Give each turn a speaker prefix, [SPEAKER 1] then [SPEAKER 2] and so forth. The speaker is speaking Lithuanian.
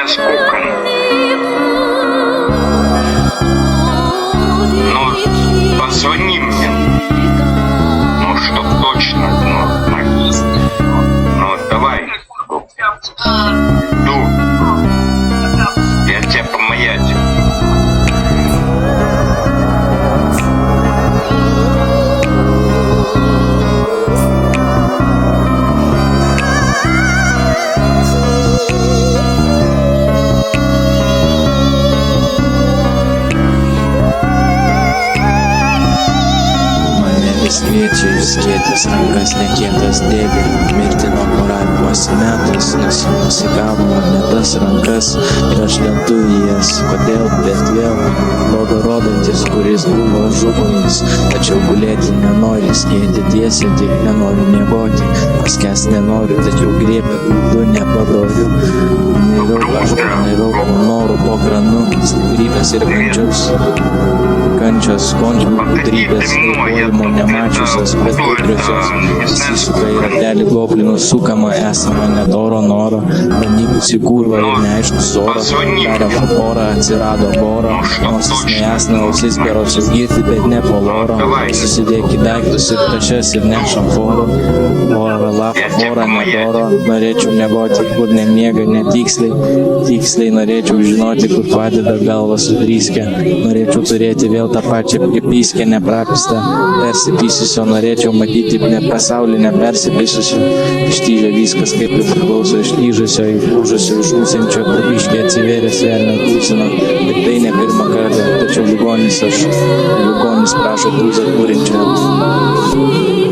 [SPEAKER 1] с куком. Ну, позвони мне. Ну, чтоб точно, ну, магистр. Ну, давай. Жду. Я тебя помаятил.
[SPEAKER 2] Kviečia išskėtęs rankas nekietas dėdė, mirtino poravimo simetas, nusigavo monetas rankas ir aš lendu į jas, kodėl, bet vėl rodantis, kuris buvo žuvo jis, tačiau gulėti nenori, skėti tiesiai, tik nenori miegoti, paskęs nenori, tačiau griebė būdu nepadoriu, nairau norų po granu, stiprybės ir kančios, gudrybės, galvojimo nemačiusios, bet gudriosios, įsisuka į ratelį goblinų sukama, esama nedoro noro, panykusi kurva ir neaiškus oro, darė porą, atsirado boro, nosis nejasna, ausis berosios girti, bet ne po loro, susidėk į daiktus ir tašes ir nešam forų, oro lapą, porą nedoro, norėčiau miegoti, kur nemiega netiksliai norėčiau žinoti, kur padeda galva sudryskę, norėčiau turėti vėl tą pačią pripyskę neprapistą, persipysusio norėčiau matyti ne pasaulį nepersipysusio, ištyžė viskas kaip ir priklauso išlyžusio, įlūžusio, išmūsiančio, prabiškiai atsivėręs velnio kūsino, ir tai ne pirmą kartą, tačiau ligonis prašo dūzą turinčio.